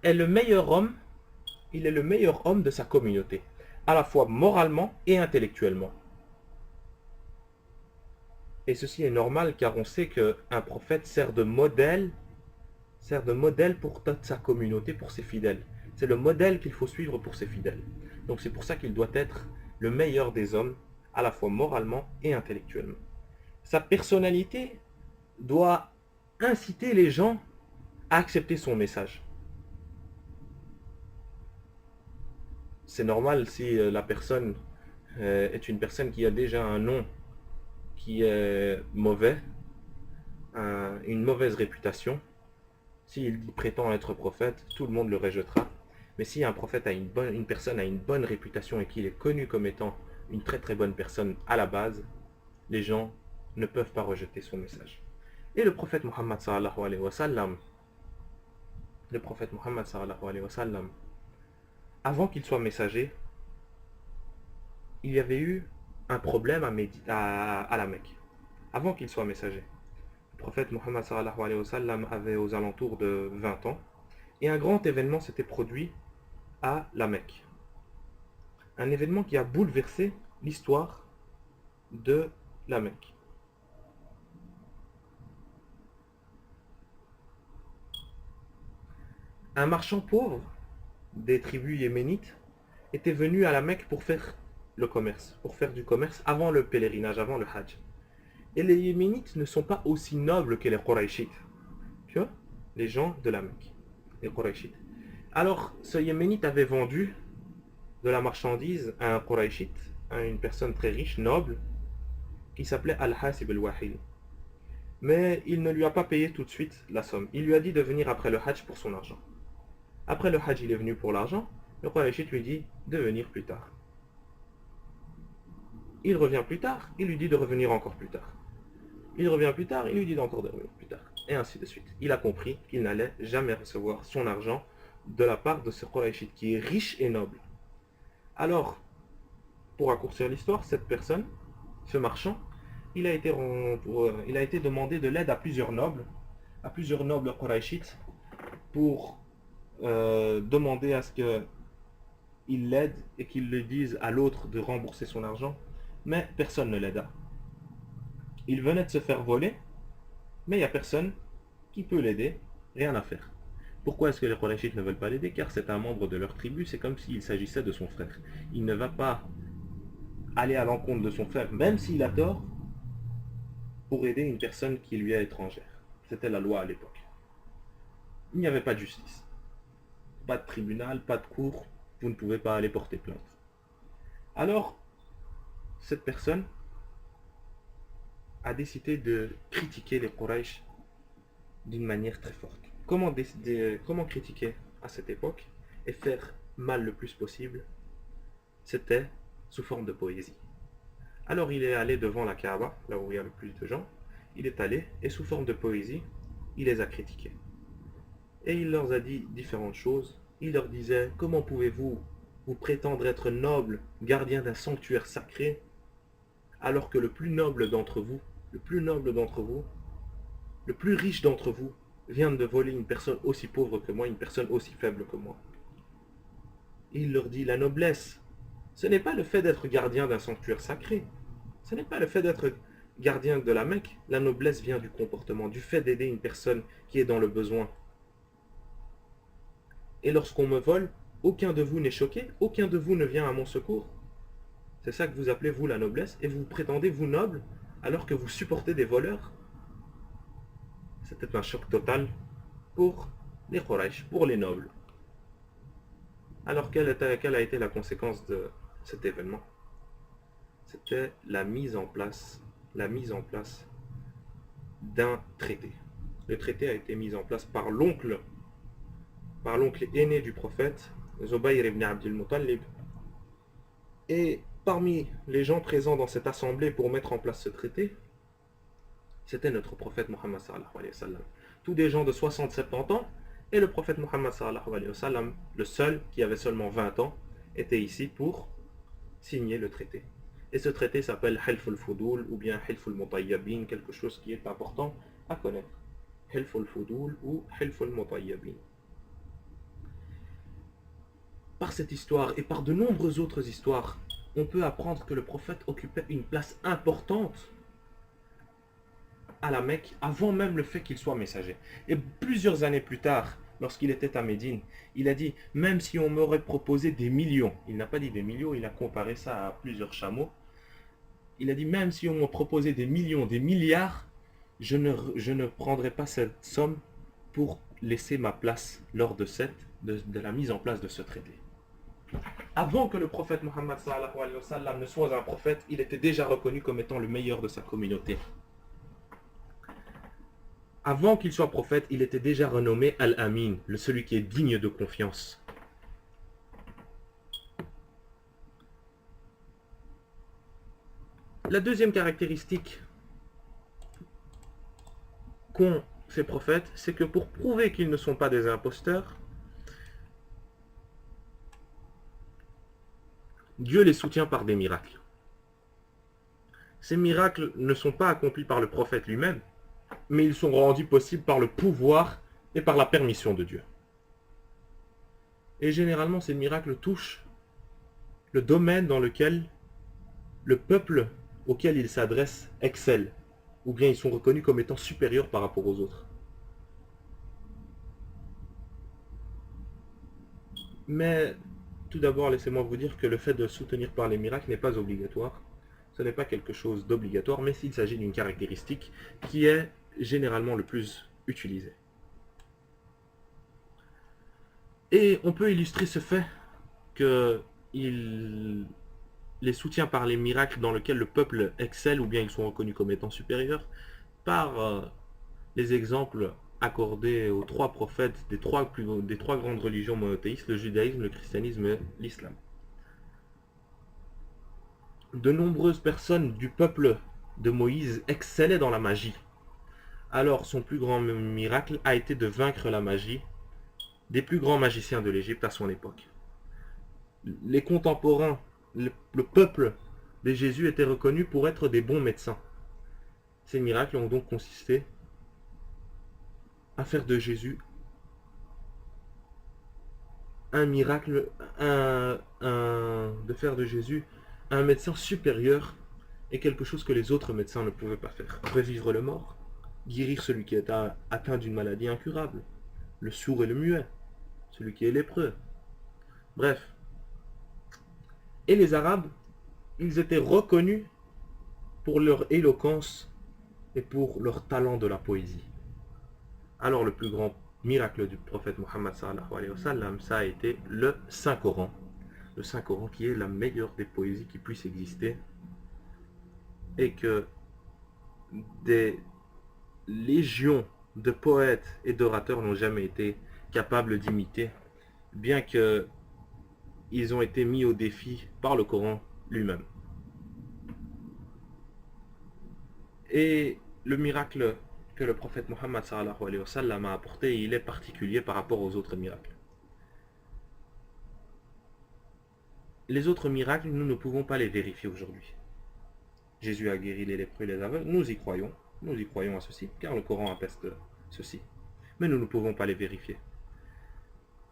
est le meilleur homme, il est le meilleur homme de sa communauté, à la fois moralement et intellectuellement. Et ceci est normal car on sait qu'un prophète sert de modèle pour toute sa communauté, pour ses fidèles. C'est le modèle qu'il faut suivre pour ses fidèles. Donc c'est pour ça qu'il doit être le meilleur des hommes, à la fois moralement et intellectuellement. Sa personnalité doit inciter les gens à accepter son message. C'est normal si la personne est une personne qui a déjà un nom qui est mauvais, une mauvaise réputation. S'il prétend être prophète, tout le monde le rejettera. Mais si un prophète une personne a une bonne réputation et qu'il est connu comme étant une très très bonne personne à la base, les gens ne peuvent pas rejeter son message. Et le prophète Mohammed sallallahu alayhi wa sallam, avant qu'il soit messager, il y avait eu un problème à la Mecque. Avant qu'il soit messager. Le prophète Mohammed sallallahu alayhi wa sallam avait aux alentours de 20 ans, et un grand événement s'était produit à la Mecque. Un événement qui a bouleversé l'histoire de la Mecque. Un marchand pauvre des tribus yéménites était venu à la Mecque pour faire le commerce, pour faire du commerce avant le pèlerinage, avant le Hajj. Et les Yéménites ne sont pas aussi nobles que les Qurayshites, que les gens de la Mecque, les Qurayshites. Alors, ce Yéménite avait vendu de la marchandise à un Qurayshite, à une personne très riche, noble, qui s'appelait Al-Hasib al-Wahil. Mais il ne lui a pas payé tout de suite la somme. Il lui a dit de venir après le Hajj pour son argent. Après le Hajj, il est venu pour l'argent. Le Qurayshite lui dit de venir plus tard. Il revient plus tard, il lui dit de revenir encore plus tard. Il revient plus tard, il lui dit encore de revenir plus tard. Et ainsi de suite. Il a compris qu'il n'allait jamais recevoir son argent de la part de ce Qurayshite qui est riche et noble. Alors, pour raccourcir l'histoire, cette personne, ce marchand, il a été demandé de l'aide à plusieurs nobles Qurayshites pour demander à ce qu'il l'aide et qu'il le dise à l'autre de rembourser son argent, mais personne ne l'aida. Il venait de se faire voler, mais il n'y a personne qui peut l'aider, rien à faire. Pourquoi est-ce que les Qurayshites ne veulent pas l'aider? Car c'est un membre de leur tribu, c'est comme s'il s'agissait de son frère. Il ne va pas aller à l'encontre de son frère, même s'il a tort, pour aider une personne qui lui est étrangère. C'était la loi à l'époque. Il n'y avait pas de justice. Pas de tribunal, pas de cour, vous ne pouvez pas aller porter plainte. Alors, cette personne a décidé de critiquer les Quraysh d'une manière très forte. Comment critiquer à cette époque et faire mal le plus possible? C'était sous forme de poésie. Alors il est allé devant la Kaaba, là où il y a le plus de gens, il est allé et sous forme de poésie, il les a critiqués. Et il leur a dit différentes choses. Il leur disait: comment pouvez-vous vous prétendre être noble, gardien d'un sanctuaire sacré, alors que le plus noble d'entre vous, le plus riche d'entre vous, vient de voler une personne aussi pauvre que moi, une personne aussi faible que moi. Et il leur dit: la noblesse, ce n'est pas le fait d'être gardien d'un sanctuaire sacré, ce n'est pas le fait d'être gardien de la Mecque. La noblesse vient du comportement, du fait d'aider une personne qui est dans le besoin. Et lorsqu'on me vole, aucun de vous n'est choqué, aucun de vous ne vient à mon secours. C'est ça que vous appelez, vous, la noblesse, et vous prétendez, vous, noble, alors que vous supportez des voleurs. C'était un choc total pour les Quraysh, pour les nobles. Alors, quelle a été la conséquence de cet événement? C'était la mise en place d'un traité. Le traité a été mis en place par l'oncle aîné du prophète, Zubayr ibn Abdul Muttalib. Et parmi les gens présents dans cette assemblée pour mettre en place ce traité, c'était notre prophète Mohammed sallallahu alayhi wa sallam. Tous des gens de 60-70 ans, et le prophète Mohammed sallallahu alayhi wa sallam, le seul qui avait seulement 20 ans, était ici pour signer le traité. Et ce traité s'appelle Hilf al-Fudul ou bien Hilf al-Mutayyabin, quelque chose qui est important à connaître. Hilf al-Fudul ou Hilf al-Mutayyabin. Par cette histoire et par de nombreuses autres histoires, on peut apprendre que le prophète occupait une place importante à la Mecque avant même le fait qu'il soit messager. Et plusieurs années plus tard, lorsqu'il était à Médine, il a dit: même si on m'aurait proposé des millions, il n'a pas dit des millions, il a comparé ça à plusieurs chameaux, il a dit: même si on me proposait des millions, des milliards, je ne prendrais pas cette somme pour laisser ma place lors de la mise en place de ce traité. Avant que le prophète Mohammed sallallahu alayhi wa sallam ne soit un prophète, il était déjà reconnu comme étant le meilleur de sa communauté. Avant qu'il soit prophète, il était déjà renommé Al-Amin, celui qui est digne de confiance. La deuxième caractéristique qu'ont ces prophètes, c'est que pour prouver qu'ils ne sont pas des imposteurs, Dieu les soutient par des miracles. Ces miracles ne sont pas accomplis par le prophète lui-même, mais ils sont rendus possibles par le pouvoir et par la permission de Dieu. Et généralement, ces miracles touchent le domaine dans lequel le peuple auquel ils s'adressent excelle, ou bien ils sont reconnus comme étant supérieurs par rapport aux autres. Mais tout d'abord, laissez-moi vous dire que le fait de soutenir par les miracles n'est pas obligatoire. Ce n'est pas quelque chose d'obligatoire, mais s'il s'agit d'une caractéristique qui est généralement le plus utilisée. Et on peut illustrer ce fait que les soutiens par les miracles dans lesquels le peuple excelle ou bien ils sont reconnus comme étant supérieurs par les exemples accordés aux trois prophètes des trois grandes religions monothéistes, le judaïsme, le christianisme et l'islam. De nombreuses personnes du peuple de Moïse excellaient dans la magie. Alors son plus grand miracle a été de vaincre la magie des plus grands magiciens de l'Égypte à son époque. Les contemporains, le peuple de Jésus était reconnu pour être des bons médecins. Ces miracles ont donc consisté à faire de Jésus un miracle, de faire de Jésus un médecin supérieur et quelque chose que les autres médecins ne pouvaient pas faire. Revivre le mort, guérir celui qui est atteint d'une maladie incurable, le sourd et le muet, celui qui est lépreux. Bref. Et les Arabes, ils étaient reconnus pour leur éloquence et pour leur talent de la poésie. Alors le plus grand miracle du prophète Mohammed sallallahu alayhi wa sallam, ça a été le Saint-Coran. Le Saint-Coran qui est la meilleure des poésies qui puisse exister et que des légions de poètes et d'orateurs n'ont jamais été capables d'imiter, bien que ils ont été mis au défi par le Coran lui-même. Et le miracle que le prophète Mohammed sallallahu alayhi wa sallam a apporté, il est particulier par rapport aux autres miracles. Les autres miracles, nous ne pouvons pas les vérifier aujourd'hui. Jésus a guéri les lépreux et les aveugles, nous y croyons à ceci, car le Coran atteste ceci. Mais nous ne pouvons pas les vérifier.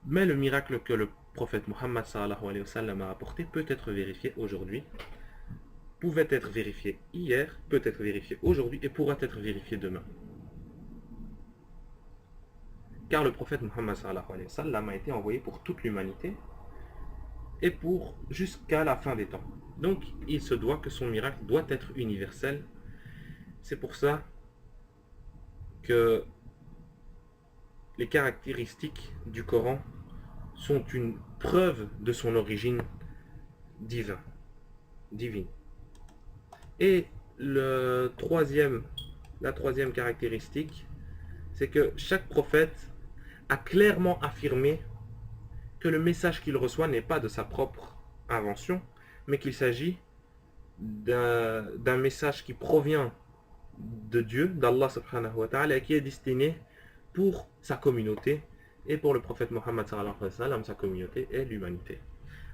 Mais le miracle que le prophète Mohammed sallallahu alayhi wa sallam a apporté peut être vérifié aujourd'hui, pouvait être vérifié hier, peut être vérifié aujourd'hui et pourra être vérifié demain. Car le prophète Mohammed sallallahu alayhi wa sallam a été envoyé pour toute l'humanité et pour jusqu'à la fin des temps. Donc il se doit que son miracle doit être universel. C'est pour ça que les caractéristiques du Coran sont une preuve de son origine divine. Et la troisième caractéristique, c'est que chaque prophète a clairement affirmé que le message qu'il reçoit n'est pas de sa propre invention, mais qu'il s'agit d'un message qui provient de Dieu, d'Allah subhanahu wa ta'ala, et qui est destiné pour sa communauté, et pour le prophète Mohammed sallallahu alayhi wa sallam, sa communauté et l'humanité.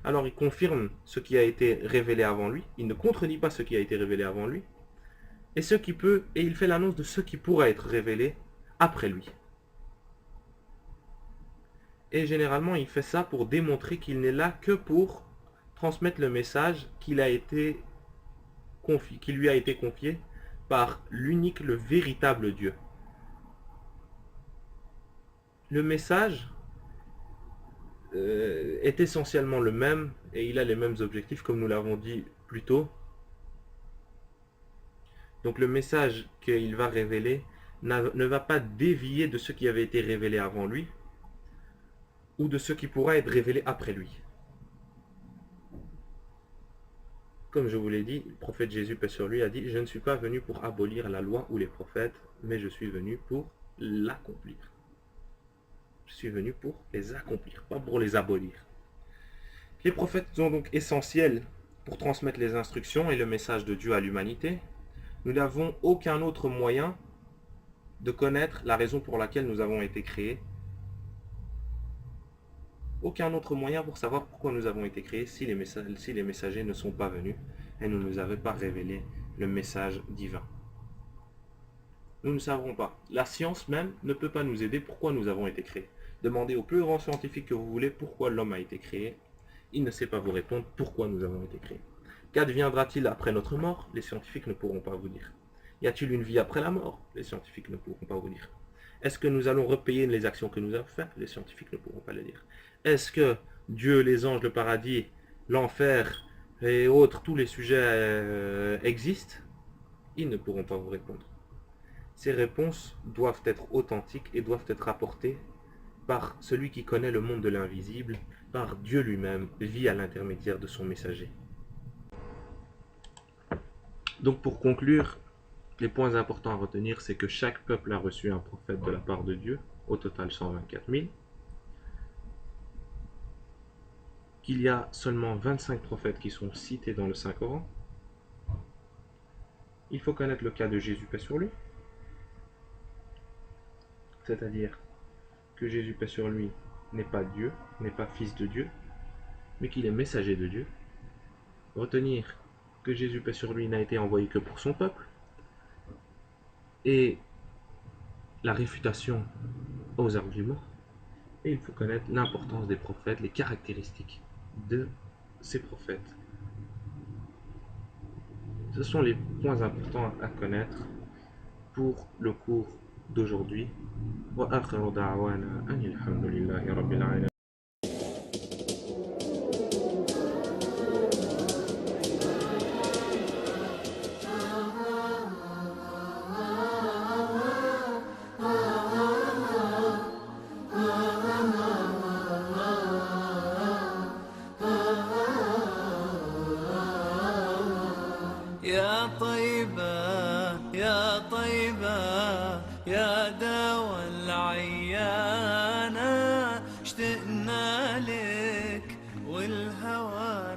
Alors il confirme ce qui a été révélé avant lui, il ne contredit pas ce qui a été révélé avant lui, et il fait l'annonce de ce qui pourra être révélé après lui. Et généralement il fait ça pour démontrer qu'il n'est là que pour transmettre le message qui lui a été confié par l'unique, le véritable Dieu. Le message est essentiellement le même et il a les mêmes objectifs comme nous l'avons dit plus tôt. Donc le message qu'il va révéler ne va pas dévier de ce qui avait été révélé avant lui ou de ce qui pourra être révélé après lui. Comme je vous l'ai dit, le prophète Jésus, paix sur lui, a dit « Je ne suis pas venu pour abolir la loi ou les prophètes, mais je suis venu pour l'accomplir. » Je suis venu pour les accomplir, pas pour les abolir. Les prophètes sont donc essentiels pour transmettre les instructions et le message de Dieu à l'humanité. Nous n'avons aucun autre moyen de connaître la raison pour laquelle nous avons été créés. Aucun autre moyen pour savoir pourquoi nous avons été créés si les messagers ne sont pas venus et ne nous avaient pas révélé le message divin. Nous ne savons pas. La science même ne peut pas nous aider pourquoi nous avons été créés. Demandez au plus grand scientifique que vous voulez pourquoi l'homme a été créé. Il ne sait pas vous répondre pourquoi nous avons été créés. Qu'adviendra-t-il après notre mort? Les scientifiques ne pourront pas vous dire. Y a-t-il une vie après la mort? Les scientifiques ne pourront pas vous dire. Est-ce que nous allons repayer les actions que nous avons faites? Les scientifiques ne pourront pas le dire. Est-ce que Dieu, les anges, le paradis, l'enfer et autres, tous les sujets existent? Ils ne pourront pas vous répondre. Ces réponses doivent être authentiques et doivent être apportées par celui qui connaît le monde de l'invisible, par Dieu lui-même, via l'intermédiaire de son messager. Donc pour conclure, les points importants à retenir, c'est que chaque peuple a reçu un prophète de la part de Dieu, au total 124 000. Qu'il y a seulement 25 prophètes qui sont cités dans le Saint-Coran. Il faut connaître le cas de Jésus, paix sur lui. C'est-à-dire que Jésus, paix sur lui, n'est pas Dieu, n'est pas fils de Dieu, mais qu'il est messager de Dieu. Retenir que Jésus, paix sur lui, n'a été envoyé que pour son peuple. Et la réfutation aux arguments. Et il faut connaître l'importance des prophètes, les caractéristiques de ces prophètes. Ce sont les points importants à connaître pour le cours d'aujourd'hui. Wa akhiru da'wana anil hamdulillahi rabbil alamin. يا طيبة يا طيبة يا دوا العيانة اشتقنا لك والهوى